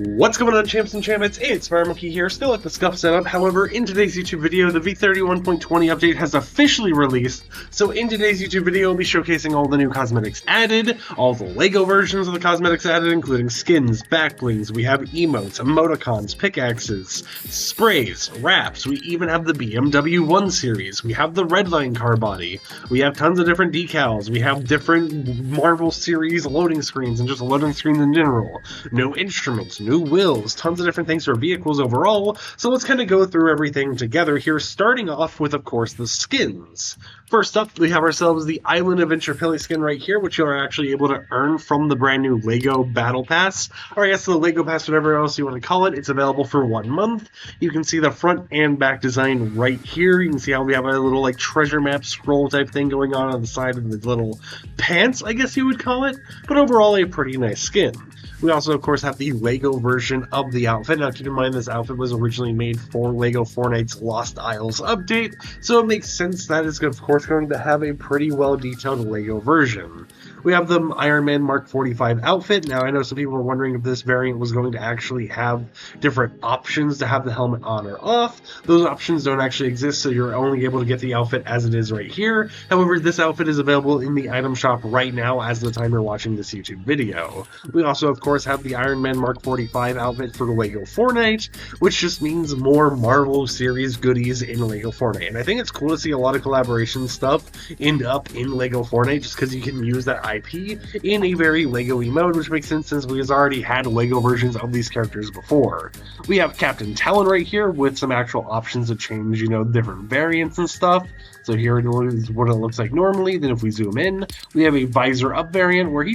What's going on, champs and champions? It's FireMonkey here, still at the scuff setup. However, in today's YouTube video, the v31.20 update has officially released. So in today's YouTube video, I'll be showcasing all the new cosmetics added, all the LEGO versions of the cosmetics added, including skins, back blings, we have emotes, emoticons, pickaxes, sprays, wraps, we even have the BMW 1 series, we have the redline car body, we have tons of different decals, we have different Marvel series loading screens, and just loading screens in general, no instruments, new wheels, tons of different things for vehicles overall. So let's kind of go through everything together here, starting off with, of course, the skins. First up, we have ourselves the Island Adventure Pilly skin right here, which you are actually able to earn from the brand new LEGO Battle Pass, or I guess the LEGO Pass, whatever else you want to call it. It's available for 1 month. You can see the front and back design right here. You can see how we have a little like treasure map scroll type thing going on the side of the little pants, I guess you would call it, but overall a pretty nice skin. We also, of course, have the LEGO version of the outfit. Now, keep in mind, this outfit was originally made for LEGO Fortnite's Lost Isles update, so it makes sense that it's, of course, going to have a pretty well-detailed LEGO version. We have the Iron Man Mark 45 outfit. Now, I know some people were wondering if this variant was going to actually have different options to have the helmet on or off. Those options don't actually exist, so you're only able to get the outfit as it is right here. However, this outfit is available in the item shop right now as the time you're watching this YouTube video. We also, of course, have the Iron Man Mark 45 outfit for the LEGO Fortnite, which just means more Marvel series goodies in LEGO Fortnite. And I think it's cool to see a lot of collaboration stuff end up in LEGO Fortnite just because you can use that IP in a very LEGO-y mode, which makes sense since we've already had LEGO versions of these characters before. We have Captain Talon right here with some actual options to change, different variants and stuff. So here is what it looks like normally. Then if we zoom in, we have a visor up variant where he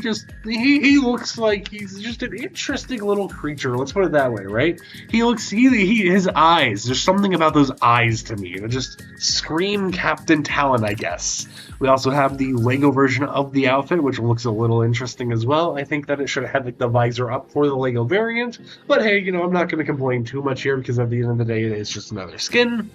looks like he's just an interesting little creature. Let's put it that way, right? His eyes, there's something about those eyes to me that just scream Captain Talon, I guess. We also have the LEGO version of the outfit, which looks a little interesting as well. I think that it should have had like the visor up for the LEGO variant, but hey, I'm not going to complain too much here because at the end of the day, it is just another skin.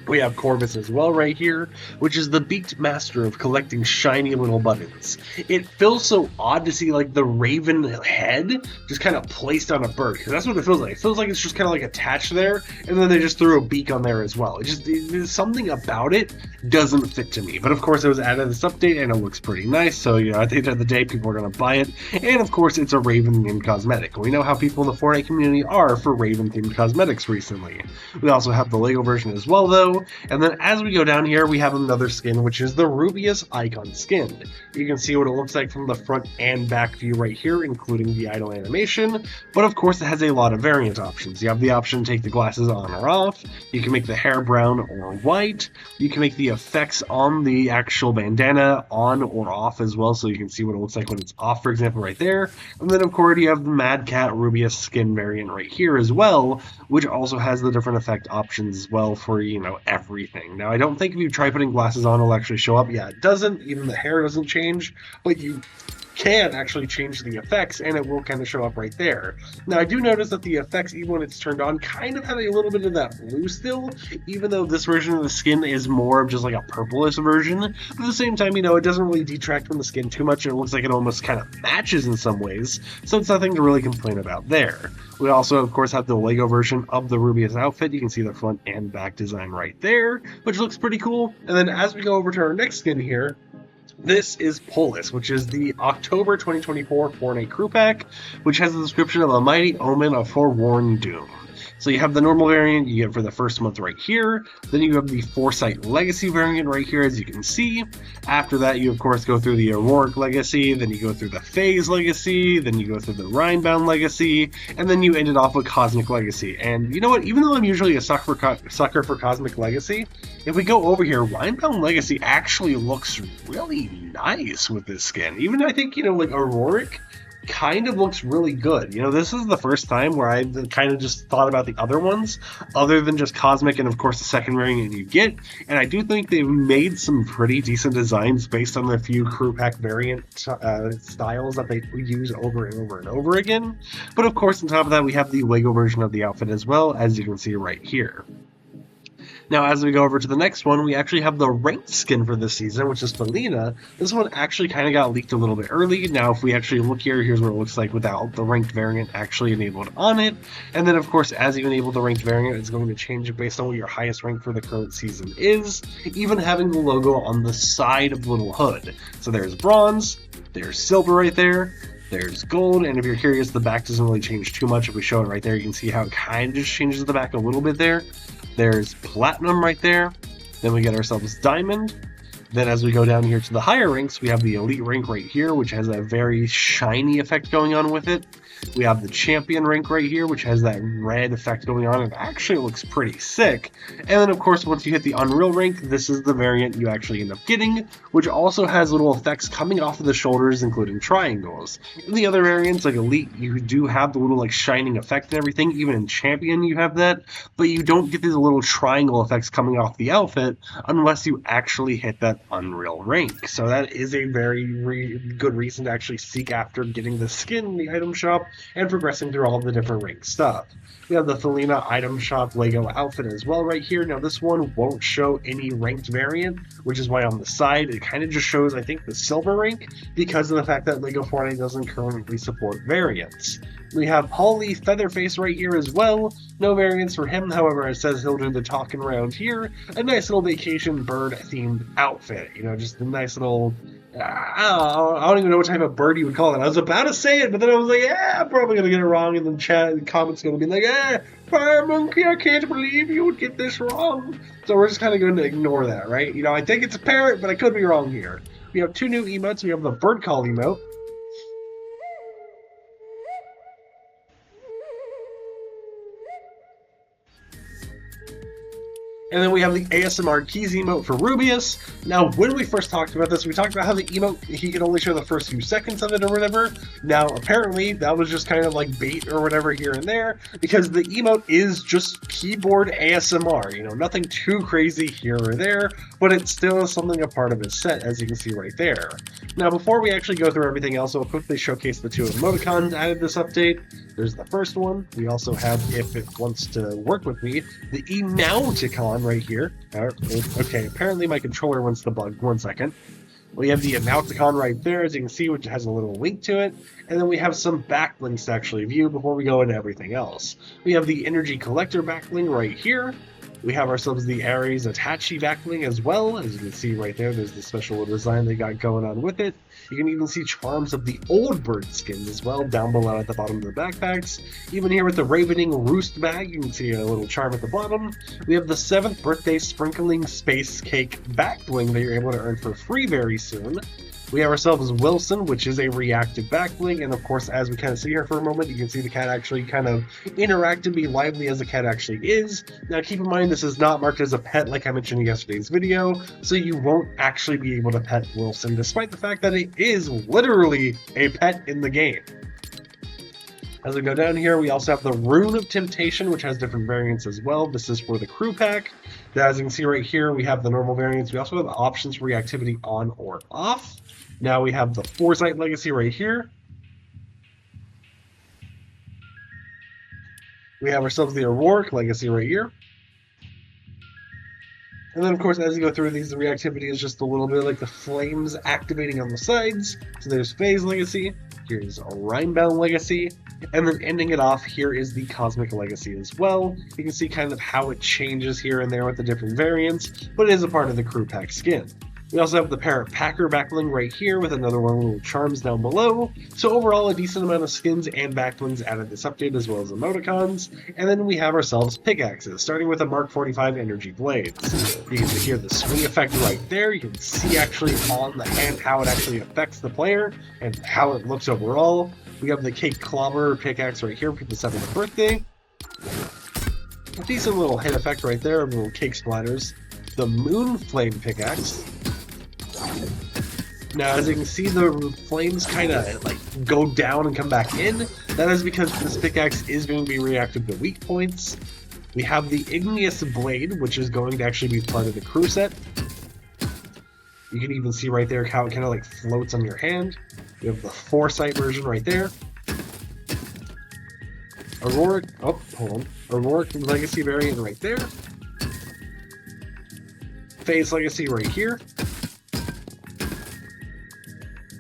We have Corvus as well right here, which is the beaked master of collecting shiny little buttons. It feels so odd to see like the raven head just kind of placed on a bird, because that's what it feels like. It feels like it's just kind of like attached there, and then they just threw a beak on there as well. There's something about it doesn't fit to me. But of course it was added this update and it looks pretty nice, so at the end of the day people are going to buy it. And of course it's a raven themed cosmetic. We know how people in the Fortnite community are for raven themed cosmetics recently. We also have the LEGO version as well though. And then as we go down here, we have another skin, which is the Rubius icon skin. You can see what it looks like from the front and back view right here, including the idle animation. But of course, it has a lot of variant options. You have the option to take the glasses on or off. You can make the hair brown or white. You can make the effects on the actual bandana on or off as well, so you can see what it looks like when it's off, for example, right there. And then, of course, you have the Mad Cat Rubius skin variant right here as well, which also has the different effect options as well for, everything. Now, I don't think if you try putting glasses on, it'll actually show up. Yeah, it doesn't. Even the hair doesn't change, but you can actually change the effects, and it will kind of show up right there. Now, I do notice that the effects, even when it's turned on, kind of have a little bit of that blue still, even though this version of the skin is more of just like a purplish version. But at the same time, it doesn't really detract from the skin too much, and it looks like it almost kind of matches in some ways, so it's nothing to really complain about there. We also, of course, have the LEGO version of the Rubius outfit. You can see the front and back design right there, which looks pretty cool. And then as we go over to our next skin here, this is Polus, which is the October 2024 Fortnite Crew Pack, which has the description of a mighty omen of forewarned doom. So you have the normal variant you get for the first month right here. Then you have the Foresight Legacy variant right here, as you can see. After that, you of course go through the Auroric Legacy, then you go through the Phase Legacy, then you go through the Rhinebound Legacy, and then you end it off with Cosmic Legacy. And you know what? Even though I'm usually a sucker for Cosmic Legacy, if we go over here, Rhinebound Legacy actually looks really nice with this skin. Even I think, like Auroric kind of looks really good. This is the first time where I kind of just thought about the other ones, other than just Cosmic and of course the second variant you get, and I do think they've made some pretty decent designs based on the few crew pack variant styles that they use over and over and over again. But of course on top of that we have the LEGO version of the outfit as well, as you can see right here. Now, as we go over to the next one, we actually have the ranked skin for this season, which is Felina. This one actually kind of got leaked a little bit early. Now, if we actually look here, here's what it looks like without the ranked variant actually enabled on it. And then, of course, as you enable the ranked variant, it's going to change based on what your highest rank for the current season is, even having the logo on the side of the little hood. So there's bronze, there's silver right there, there's gold, and if you're curious, the back doesn't really change too much. If we show it right there, you can see how it kind of just changes the back a little bit there. There's platinum right there. Then we get ourselves diamond. Then as we go down here to the higher ranks, we have the elite rank right here, which has a very shiny effect going on with it. We have the champion rank right here, which has that red effect going on. It actually looks pretty sick. And then, of course, once you hit the unreal rank, this is the variant you actually end up getting, which also has little effects coming off of the shoulders, including triangles. In the other variants, like elite, you do have the little like shining effect and everything. Even in champion, you have that, but you don't get these little triangle effects coming off the outfit unless you actually hit that unreal rank. So that is a very good reason to actually seek after getting the skin in the item shop and progressing through all of the different rank stuff. We have the Felina item shop Lego outfit as well right here. Now this one won't show any ranked variant, which is why on the side it kind of just shows, I think, the silver rank because of the fact that Lego Fortnite doesn't currently support variants. We have Holly Featherface right here as well. No variants for him, however, it says he'll do the talking around here. A nice little vacation bird themed outfit, you know, just a nice little... I don't even know what type of bird you would call it. I was about to say it, but then I was like, yeah, I'm probably going to get it wrong, and then chat and comments going to be like, FireMonkey, I can't believe you would get this wrong. So we're just kind of going to ignore that, right? You know, I think it's a parrot, but I could be wrong here. We have two new emotes. We have the bird call emote. And then we have the ASMR keys emote for Rubius. Now, when we first talked about this, we talked about how the emote, he could only show the first few seconds of it or whatever. Now, apparently, that was just kind of like bait or whatever here and there, because the emote is just keyboard ASMR, you know, nothing too crazy here or there, but it still is something a part of his set, as you can see right there. Now, before we actually go through everything else, I'll quickly showcase the two emoticons added this update. There's the first one. We also have, if it wants to work with me, the emoticon right here. Okay, apparently my controller wants to bug. 1 second. We have the emoticon right there, as you can see, which has a little link to it. And then we have some backlinks to actually view before we go into everything else. We have the energy collector backlink right here. We have ourselves the Ares Attache backlink as well. As you can see right there, there's the special little design they got going on with it. You can even see charms of the old bird skins as well down below at the bottom of the backpacks. Even here with the Ravening Roost bag, you can see a little charm at the bottom. We have the 7th birthday sprinkling space cake back bling that you're able to earn for free very soon. We have ourselves Wilson, which is a reactive backbling, and of course, as we kind of see here for a moment, you can see the cat actually kind of interact and be lively as the cat actually is. Now, keep in mind, this is not marked as a pet like I mentioned in yesterday's video, so you won't actually be able to pet Wilson, despite the fact that it is literally a pet in the game. As we go down here, we also have the Rune of Temptation, which has different variants as well. This is for the crew pack. As you can see right here, we have the normal variants. We also have the options for reactivity on or off. Now we have the Foresight Legacy right here. We have ourselves the Auroric Legacy right here. And then, of course, as you go through these, the reactivity is just a little bit like the flames activating on the sides. So there's Phase Legacy, here's a Rhinebound Legacy, and then ending it off, here is the Cosmic Legacy as well. You can see kind of how it changes here and there with the different variants, but it is a part of the crew pack skin. We also have the Parrot Packer backbling right here with another one of the little charms down below. So overall, a decent amount of skins and backblings added this update, as well as emoticons. And then we have ourselves Pickaxes, starting with a Mark 45 Energy Blades. You can hear the swing effect right there. You can see actually on the hand how it actually affects the player and how it looks overall. We have the Cake Clobber Pickaxe right here for the 7th birthday. A decent little hit effect right there of little cake splatters. The Moon Flame Pickaxe. Now, as you can see, the flames kind of like go down and come back in. That is because this pickaxe is going to be reactive to weak points. We have the Igneous Blade, which is going to actually be part of the crew set. You can even see right there how it kind of like floats on your hand. We have the Foresight version right there. Auroric Legacy variant right there. Phase Legacy right here.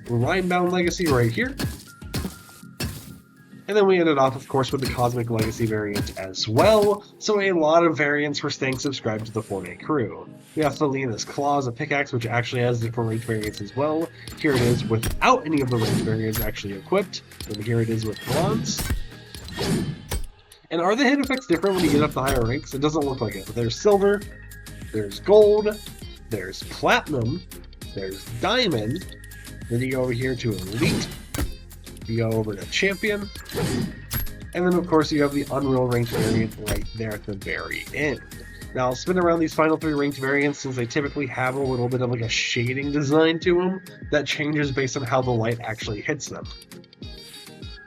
Rhinebound Legacy right here. And then we ended off, of course, with the Cosmic Legacy variant as well, so a lot of variants for staying subscribed to the Fortnite crew. We have Felina's Claws, a pickaxe, which actually has different range variants as well. Here it is without any of the range variants actually equipped, and here it is with bronze. And are the hit effects different when you get up to higher ranks? It doesn't look like it, but there's silver, there's gold, there's platinum, there's diamond, then you go over here to elite, you go over to champion, and then of course you have the Unreal ranked variant right there at the very end. Now I'll spin around these final 3 ranked variants since they typically have a little bit of like a shading design to them that changes based on how the light actually hits them.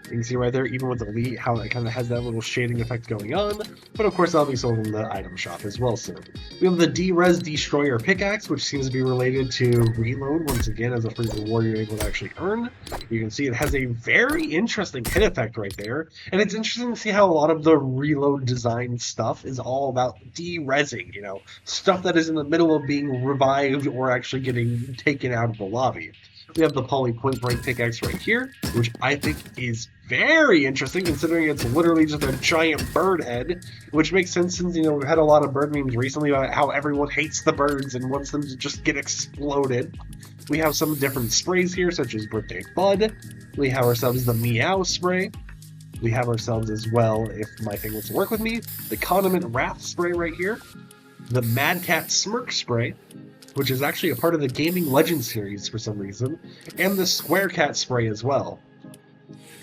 You can see right there, even with Elite, how it kind of has that little shading effect going on, but of course that'll be sold in the item shop as well soon. We have the D-Res Destroyer Pickaxe, which seems to be related to Reload once again as a free reward you're able to actually earn. You can see it has a very interesting hit effect right there, and it's interesting to see how a lot of the Reload design stuff is all about de-resing, you know, stuff that is in the middle of being revived or actually getting taken out of the lobby. We have the Poly Point Break Pickaxe right here, which I think is very interesting considering it's literally just a giant bird head, which makes sense since, you know, we've had a lot of bird memes recently about how everyone hates the birds and wants them to just get exploded. We have some different sprays here, such as Birthday Bud. We have ourselves the Meow Spray. We have ourselves as well, if my thing wants to work with me, the Condiment Wrath Spray right here. The Mad Cat Smirk Spray, which is actually a part of the Gaming Legends series for some reason, and the Square Cat Spray as well.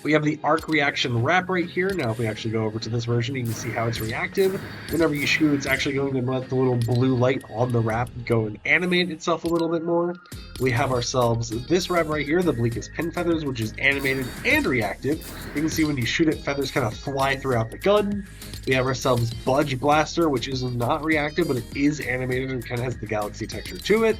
We have the Arc Reaction Wrap right here. Now if we actually go over to this version, you can see how it's reactive. Whenever you shoot, it's actually going to let the little blue light on the wrap go and animate itself a little bit more. We have ourselves this wrap right here, the Bleakest Pin Feathers, which is animated and reactive. You can see when you shoot it, feathers kind of fly throughout the gun. We have ourselves Budge Blaster, which is not reactive, but it is animated and kind of has the galaxy texture to it.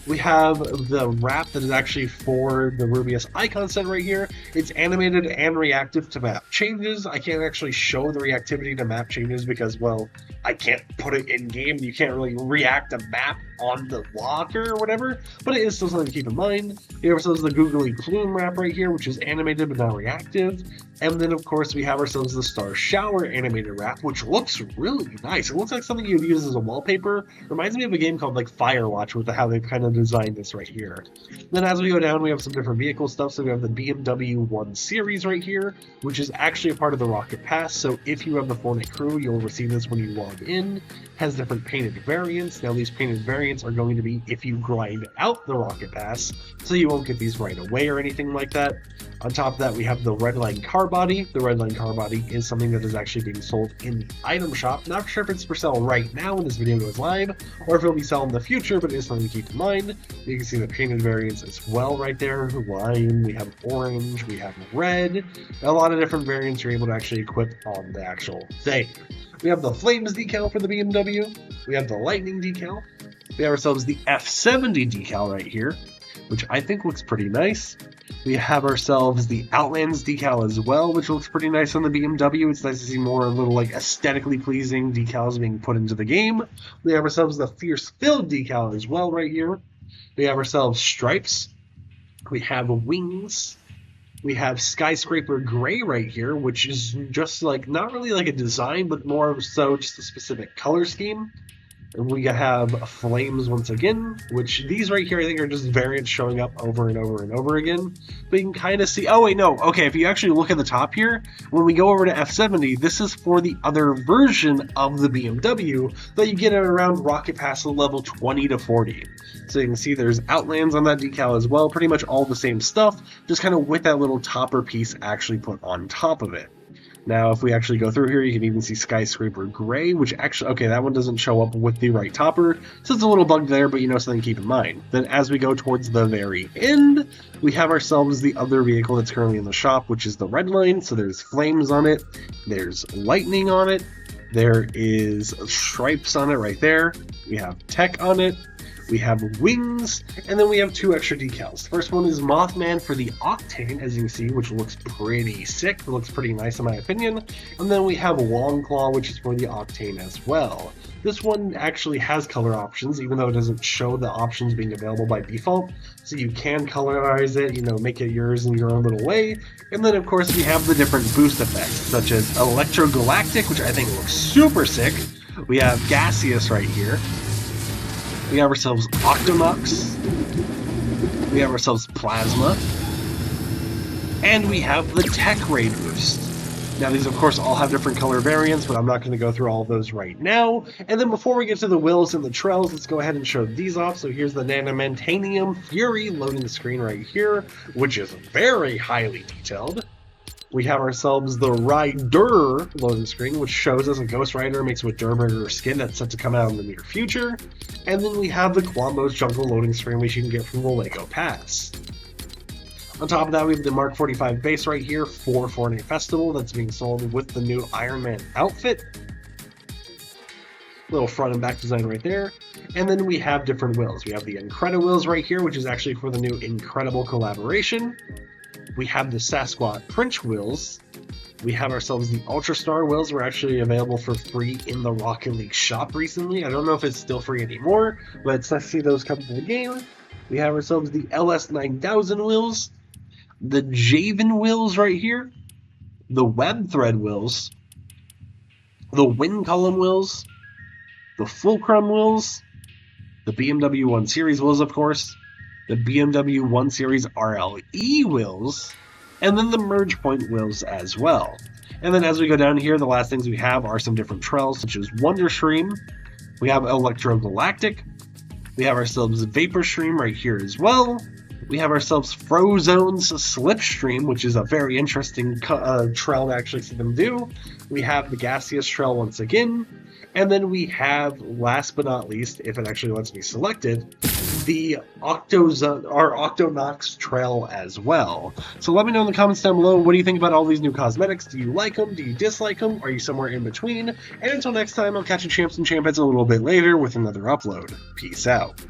We have the wrap that is actually for the Rubius icon set right here. It's animated and reactive to map changes. I can't actually show the reactivity to map changes because, well, I can't put it in game. You can't really react a map on the locker or whatever, but it is still something to keep in mind. We have ourselves the Googly Plume wrap right here, which is animated but not reactive. And then, of course, we have ourselves the Star Shower animated wrap, which looks really nice. It looks like something you'd use as a wallpaper. Reminds me of a game called like Firewatch with how they've kind of designed this right here. Then as we go down, we have some different vehicle stuff. So we have the BMW 1 Series right here, which is actually a part of the Rocket Pass. So if you have the Fortnite crew, you'll receive this when you log in. Has different painted variants. Now these painted variants are going to be if you grind out the Rocket Pass, so you won't get these right away or anything like that. On top of that, we have the Redline Car Body. The Redline Car Body is something that is actually being sold in the item shop. Not sure if it's for sale right now when this video goes live, or if it'll be sold in the future, but it is something to keep in mind. You can see the painted variants as well right there. Lime, we have orange, we have red. A lot of different variants you're able to actually equip on the actual thing. We have the Flames decal for the BMW. We have the Lightning decal. We have ourselves the F70 decal right here, which I think looks pretty nice. We have ourselves the Outlands decal as well, which looks pretty nice on the BMW. It's nice to see more little like aesthetically pleasing decals being put into the game. We have ourselves the Fierce Filled decal as well right here. We have ourselves Stripes. We have Wings. We have Skyscraper Gray right here, which is just like, not really like a design, but more so just a specific color scheme. And we have Flames once again, which these right here I think are just variants showing up over and over and over again. But you can kind of see, oh wait, no, okay, if you actually look at the top here, when we go over to F70, this is for the other version of the BMW that you get at around Rocket Pass level 20 to 40. So you can see there's Outlands on that decal as well, pretty much all the same stuff, just kind of with that little topper piece actually put on top of it. Now, if we actually go through here, you can even see Skyscraper Gray, which actually, okay, that one doesn't show up with the right topper, so it's a little bugged there, but you know, something to keep in mind. Then as we go towards the very end, we have ourselves the other vehicle that's currently in the shop, which is the Redline. So there's Flames on it, there's Lightning on it, there is Stripes on it right there, we have Tech on it, we have wings, and then we have 2 extra decals. The first one is Mothman for the Octane, as you can see, which looks pretty sick. It looks pretty nice in my opinion. And then we have Longclaw, which is for the Octane as well. This one actually has color options, even though it doesn't show the options being available by default. So you can colorize it, you know, make it yours in your own little way. And then, of course, we have the different boost effects, such as Electrogalactic, which I think looks super sick. We have Gaseous right here. We have ourselves Octonox. We have ourselves Plasma. And we have the Tech Ray boost. Now these of course all have different color variants, but I'm not going to go through all of those right now. And then before we get to the wills and the trails, let's go ahead and show these off. So here's the Nanamantanium Fury loading the screen right here, which is very highly detailed. We have ourselves the Rider loading screen, which shows us a Ghost Rider mixed with Durburger skin that's set to come out in the near future. And then we have the Quambos Jungle loading screen, which you can get from the Lego Pass. On top of that, we have the Mark 45 base right here for Fortnite Festival that's being sold with the new Iron Man outfit. Little front and back design right there. And then we have different wills. We have the Incredible wills right here, which is actually for the new Incredible collaboration. We have the Sasquatch Prince wills. We have ourselves the Ultra Star wills. Were actually available for free in the Rocket League shop recently. I don't know if it's still free anymore, but it's nice to see those come to the game. We have ourselves the LS9000 wills, the Javen wills right here, the Web Thread wills, the Wind Column wills, the Fulcrum wills, the BMW 1 Series wills, of course, the BMW 1 Series RLE wills, and then the Merge Point wills as well. And then as we go down here, the last things we have are some different trails, such as Wonder Stream, we have Electrogalactic, we have ourselves Vapor Stream right here as well, we have ourselves Frozone's Slipstream, which is a very interesting trail to actually see them do. We have the Gaseous Trail once again. And then we have, last but not least, if it actually lets me select it, the Octonox Trail as well. So let me know in the comments down below, what do you think about all these new cosmetics? Do you like them? Do you dislike them? Are you somewhere in between? And until next time, I'll catch you champs and champions a little bit later with another upload. Peace out.